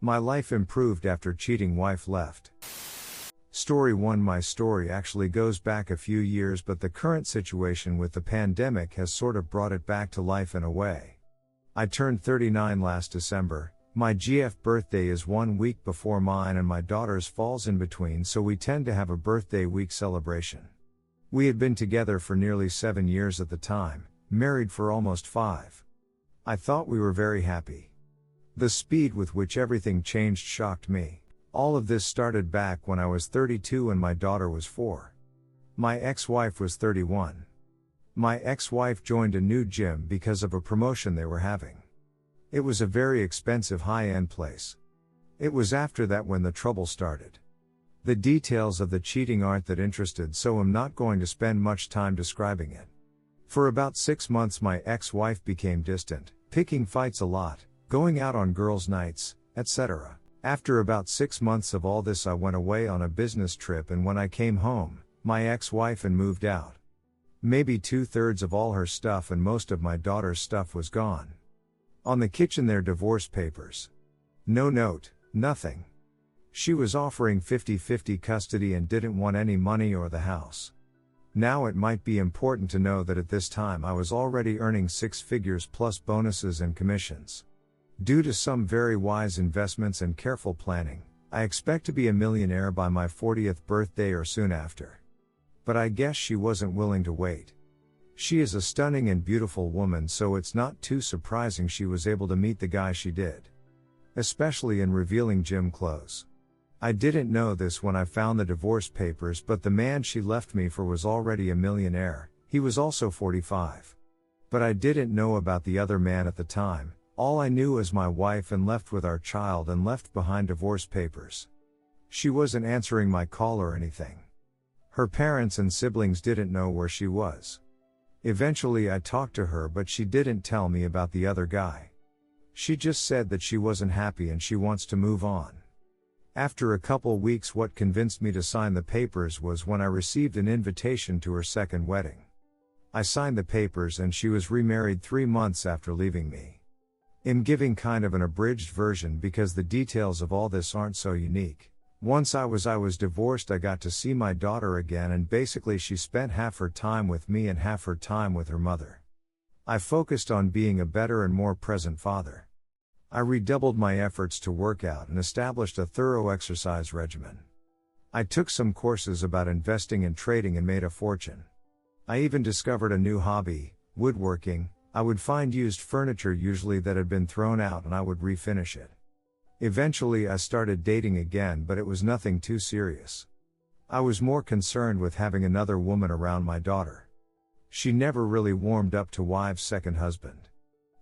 My life improved after cheating wife left. Story 1. My story actually goes back a few years, but the current situation with the pandemic has sort of brought it back to life in a way. I turned 39 last December. My GF birthday is 1 week before mine and my daughter's falls in between, so we tend to have a birthday week celebration. We had been together for nearly 7 years at the time, married for almost 5. I thought we were very happy. The speed with which everything changed shocked me. All of this started back when I was 32 and my daughter was 4. My ex-wife was 31. My ex-wife joined a new gym because of a promotion they were having. It was a very expensive high-end place. It was after that when the trouble started. The details of the cheating aren't that interested, so I'm not going to spend much time describing it. For about 6 months my ex-wife became distant, picking fights a lot, going out on girls' nights, etc. After about 6 months of all this I went away on a business trip, and when I came home, my ex-wife and moved out. Maybe 2/3 of all her stuff and most of my daughter's stuff was gone. On the kitchen their divorce papers. No note, nothing. She was offering 50-50 custody and didn't want any money or the house. Now it might be important to know that at this time I was already earning 6 figures plus bonuses and commissions. Due to some very wise investments and careful planning, I expect to be a millionaire by my 40th birthday or soon after. But I guess she wasn't willing to wait. She is a stunning and beautiful woman, so it's not too surprising she was able to meet the guy she did. Especially in revealing gym clothes. I didn't know this when I found the divorce papers, but the man she left me for was already a millionaire. He was also 45. But I didn't know about the other man at the time. All I knew was my wife and left with our child and left behind divorce papers. She wasn't answering my call or anything. Her parents and siblings didn't know where she was. Eventually I talked to her, but she didn't tell me about the other guy. She just said that she wasn't happy and she wants to move on. After a couple weeks, what convinced me to sign the papers was when I received an invitation to her second wedding. I signed the papers and she was remarried 3 months after leaving me. I'm giving kind of an abridged version because the details of all this aren't so unique. Once I was divorced, I got to see my daughter again, and basically she spent half her time with me and half her time with her mother. I focused on being a better and more present father. I redoubled my efforts to work out and established a thorough exercise regimen. I took some courses about investing and trading and made a fortune. I even discovered a new hobby, woodworking. I would find used furniture usually that had been thrown out and I would refinish it. Eventually I started dating again, but it was nothing too serious. I was more concerned with having another woman around my daughter. She never really warmed up to wife's second husband.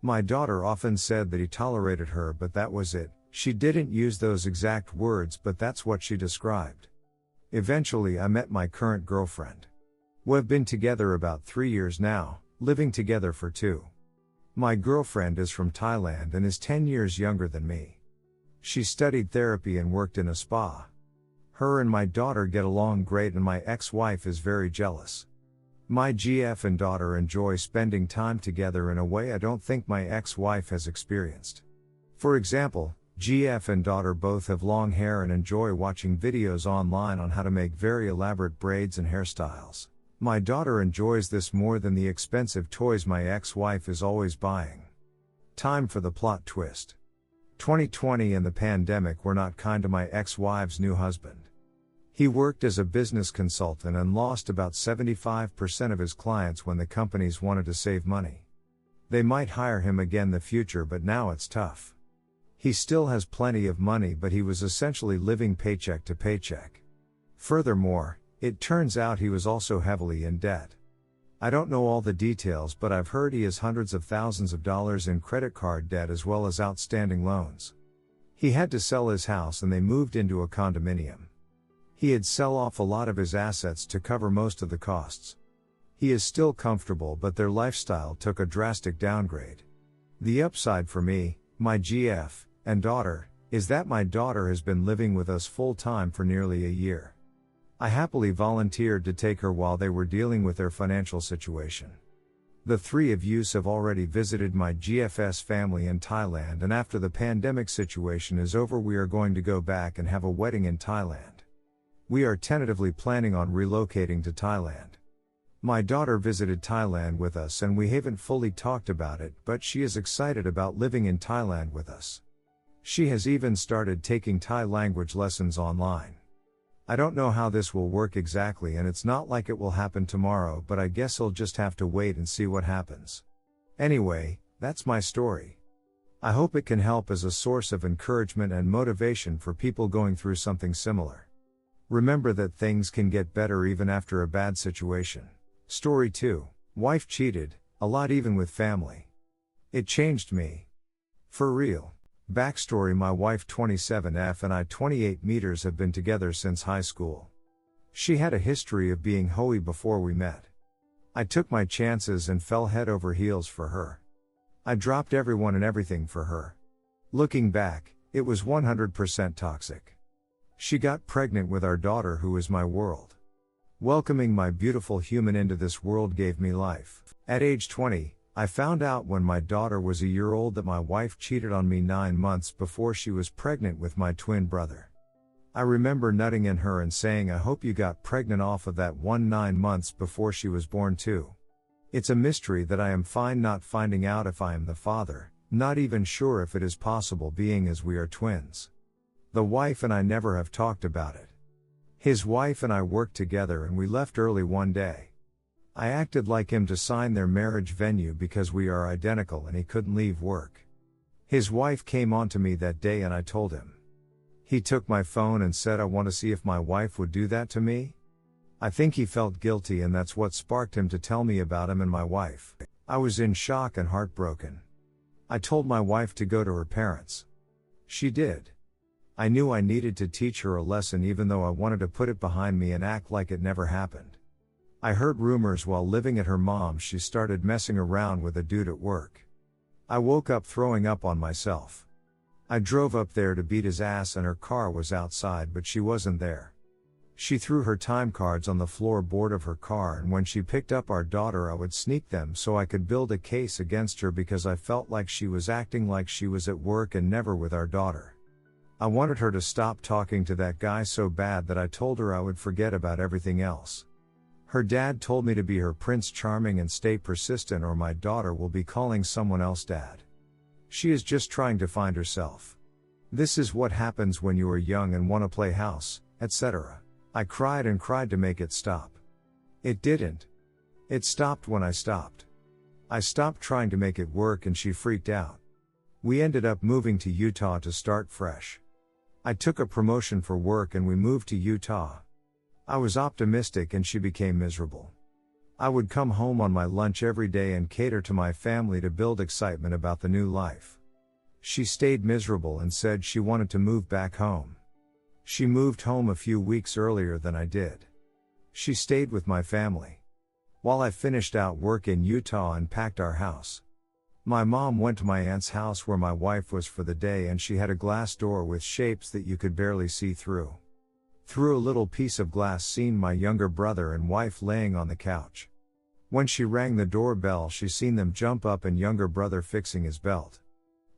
My daughter often said that he tolerated her, but that was it. She didn't use those exact words, but that's what she described. Eventually I met my current girlfriend. We've been together about 3 years now, living together for 2. My girlfriend is from Thailand and is 10 years younger than me. She studied therapy and worked in a spa. Her and my daughter get along great and my ex-wife is very jealous. My GF and daughter enjoy spending time together in a way I don't think my ex-wife has experienced. For example, GF and daughter both have long hair and enjoy watching videos online on how to make very elaborate braids and hairstyles. My daughter enjoys this more than the expensive toys my ex-wife is always buying. Time for the plot twist. 2020 and the pandemic were not kind to my ex-wife's new husband. He worked as a business consultant and lost about 75% of his clients when the companies wanted to save money. They might hire him again in the future, but now it's tough. He still has plenty of money, but he was essentially living paycheck to paycheck. Furthermore, it turns out he was also heavily in debt. I don't know all the details, but I've heard he has hundreds of thousands of dollars in credit card debt as well as outstanding loans. He had to sell his house and they moved into a condominium. He had sell off a lot of his assets to cover most of the costs. He is still comfortable, but their lifestyle took a drastic downgrade. The upside for me, my GF, and daughter, is that my daughter has been living with us full time for nearly a year. I happily volunteered to take her while they were dealing with their financial situation. The three of yous have already visited my GFS family in Thailand, and after the pandemic situation is over we are going to go back and have a wedding in Thailand. We are tentatively planning on relocating to Thailand. My daughter visited Thailand with us and we haven't fully talked about it, but she is excited about living in Thailand with us. She has even started taking Thai language lessons online. I don't know how this will work exactly, and it's not like it will happen tomorrow, but I guess I'll just have to wait and see what happens. Anyway, that's my story. I hope it can help as a source of encouragement and motivation for people going through something similar. Remember that things can get better even after a bad situation. Story 2. Wife cheated, a lot even with family. It changed me. For real. Backstory: my wife 27F and I 28 meters have been together since high school. She had a history of being hoey before we met. I took my chances and fell head over heels for her. I dropped everyone and everything for her. Looking back, it was 100% toxic. She got pregnant with our daughter, who is my world. Welcoming my beautiful human into this world gave me life. At age 20, I found out when my daughter was a year old that my wife cheated on me 9 months before she was pregnant with my twin brother. I remember nutting in her and saying, I hope you got pregnant off of that one 9 months before she was born too. It's a mystery that I am fine not finding out if I am the father, not even sure if it is possible being as we are twins. The wife and I never have talked about it. His wife and I worked together and we left early one day. I acted like him to sign their marriage venue because we are identical and he couldn't leave work. His wife came on to me that day and I told him. He took my phone and said, I want to see if my wife would do that to me. I think he felt guilty and that's what sparked him to tell me about him and my wife. I was in shock and heartbroken. I told my wife to go to her parents. She did. I knew I needed to teach her a lesson even though I wanted to put it behind me and act like it never happened. I heard rumors while living at her mom's she started messing around with a dude at work. I woke up throwing up on myself. I drove up there to beat his ass and her car was outside but she wasn't there. She threw her time cards on the floorboard of her car, and when she picked up our daughter I would sneak them so I could build a case against her because I felt like she was acting like she was at work and never with our daughter. I wanted her to stop talking to that guy so bad that I told her I would forget about everything else. Her dad told me to be her Prince Charming and stay persistent or my daughter will be calling someone else dad. She is just trying to find herself. This is what happens when you are young and want to play house, etc. I cried and cried to make it stop. It didn't. It stopped when I stopped. I stopped trying to make it work and she freaked out. We ended up moving to Utah to start fresh. I took a promotion for work and we moved to Utah. I was optimistic and she became miserable. I would come home on my lunch every day and cater to my family to build excitement about the new life. She stayed miserable and said she wanted to move back home. She moved home a few weeks earlier than I did. She stayed with my family. While I finished out work in Utah and packed our house. My mom went to my aunt's house where my wife was for the day and she had a glass door with shapes that you could barely see through. Through a little piece of glass seen my younger brother and wife laying on the couch. When she rang the doorbell she seen them jump up and younger brother fixing his belt.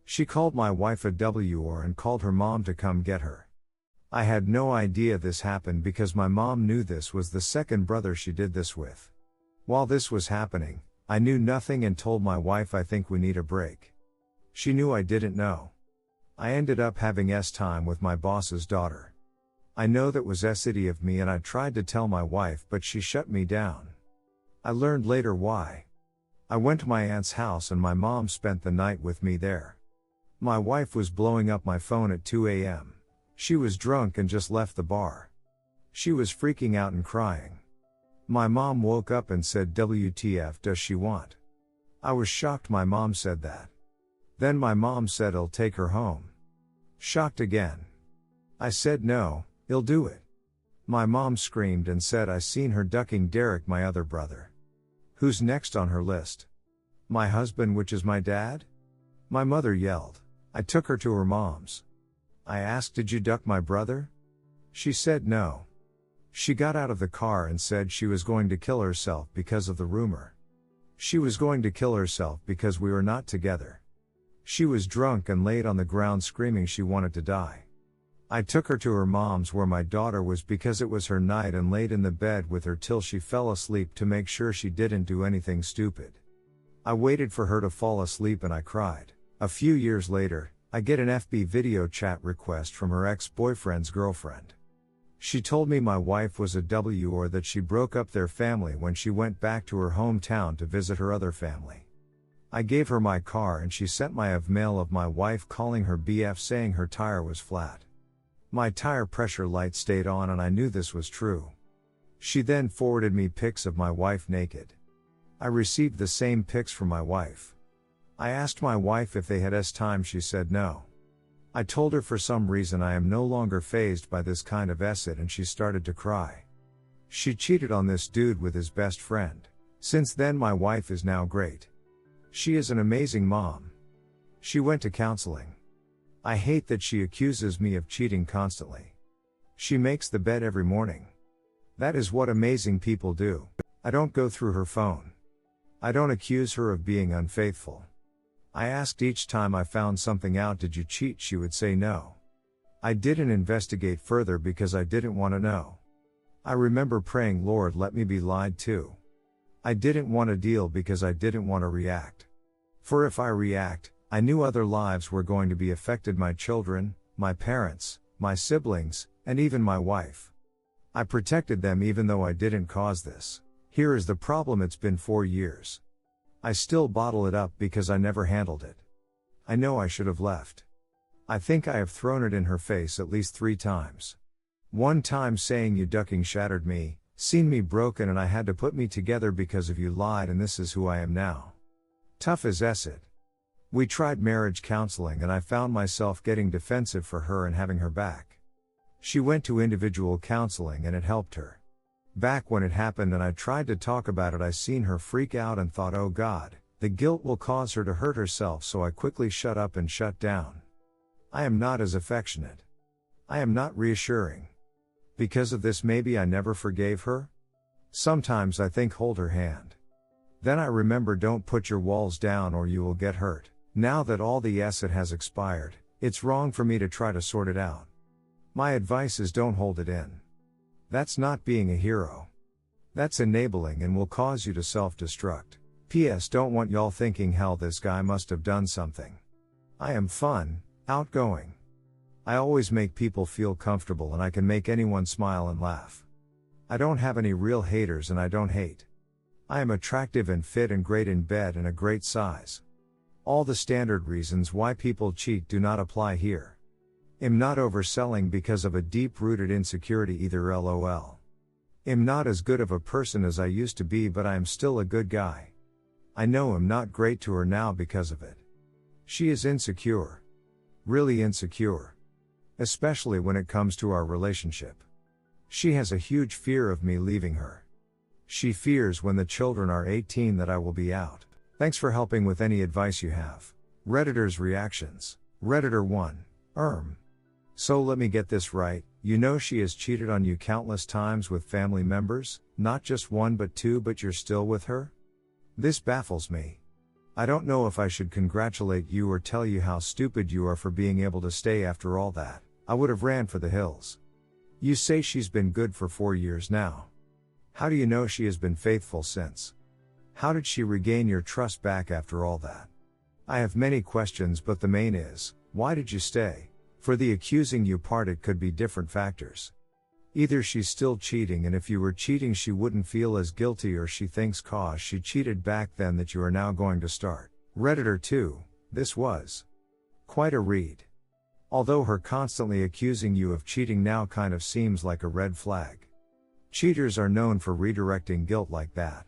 She called my wife a WR and called her mom to come get her. I had no idea this happened because my mom knew this was the second brother she did this with. While this was happening, I knew nothing and told my wife I think we need a break. She knew I didn't know. I ended up having time with my boss's daughter. I know that was shitty of me and I tried to tell my wife but she shut me down. I learned later why. I went to my aunt's house and my mom spent the night with me there. My wife was blowing up my phone at 2 a.m. She was drunk and just left the bar. She was freaking out and crying. My mom woke up and said, WTF does she want? I was shocked my mom said that. Then my mom said I'll take her home. Shocked again. I said no, he'll do it. My mom screamed and said I seen her ducking Derek, my other brother. Who's next on her list? My husband, which is my dad? My mother yelled. I took her to her mom's. I asked, did you duck my brother? She said no. She got out of the car and said she was going to kill herself because of the rumor. She was going to kill herself because we were not together. She was drunk and laid on the ground screaming she wanted to die. I took her to her mom's where my daughter was because it was her night and laid in the bed with her till she fell asleep to make sure she didn't do anything stupid. I waited for her to fall asleep and I cried. A few years later, I get an FB video chat request from her ex-boyfriend's girlfriend. She told me my wife was a W or that she broke up their family when she went back to her hometown to visit her other family. I gave her my car and she sent my mail of my wife calling her BF saying her tire was flat. My tire pressure light stayed on and I knew this was true. She then forwarded me pics of my wife naked. I received the same pics from my wife. I asked my wife if they had time. She said no. I told her for some reason I am no longer fazed by this kind of acid and she started to cry. She cheated on this dude with his best friend. Since then my wife is now great. She is an amazing mom. She went to counseling. I hate that she accuses me of cheating constantly. She makes the bed every morning. That is what amazing people do. I don't go through her phone. I don't accuse her of being unfaithful. I asked each time I found something out, did you cheat? She would say no. I didn't investigate further because I didn't want to know. I remember praying, Lord, let me be lied to. I didn't want to deal because I didn't want to react. For if I react, I knew other lives were going to be affected, my children, my parents, my siblings, and even my wife. I protected them even though I didn't cause this. Here is the problem, it's been 4 years. I still bottle it up because I never handled it. I know I should have left. I think I have thrown it in her face at least 3 times. One time saying you ducking shattered me, seen me broken and I had to put me together because of you lied and this is who I am now. Tough as acid. We tried marriage counseling and I found myself getting defensive for her and having her back. She went to individual counseling and it helped her. Back when it happened and I tried to talk about it, I seen her freak out and thought, oh God, the guilt will cause her to hurt herself, so I quickly shut up and shut down. I am not as affectionate. I am not reassuring. Because of this maybe I never forgave her? Sometimes I think hold her hand. Then I remember don't put your walls down or you will get hurt. Now that all the acid has expired, it's wrong for me to try to sort it out. My advice is don't hold it in. That's not being a hero. That's enabling and will cause you to self-destruct. P.S. Don't want y'all thinking hell this guy must have done something. I am fun, outgoing. I always make people feel comfortable and I can make anyone smile and laugh. I don't have any real haters and I don't hate. I am attractive and fit and great in bed and a great size. All the standard reasons why people cheat do not apply here. Am not overselling because of a deep-rooted insecurity either, lol. Am not as good of a person as I used to be, but I am still a good guy. I know I'm not great to her now because of it. She is insecure. Really insecure. Especially when it comes to our relationship. She has a huge fear of me leaving her. She fears when the children are 18 that I will be out. Thanks for helping with any advice you have. Redditor's reactions. Redditor 1. So let me get this right, you know she has cheated on you countless times with family members, not just 1 but 2, but you're still with her? This baffles me. I don't know if I should congratulate you or tell you how stupid you are for being able to stay after all that. I would have ran for the hills. You say she's been good for 4 years now. How do you know she has been faithful since? How did she regain your trust back after all that? I have many questions, but the main is, why did you stay? For the accusing you part, it could be different factors. Either she's still cheating and if you were cheating she wouldn't feel as guilty, or she thinks cause she cheated back then that you are now going to start. Redditor 2, this was quite a read. Although her constantly accusing you of cheating now kind of seems like a red flag. Cheaters are known for redirecting guilt like that.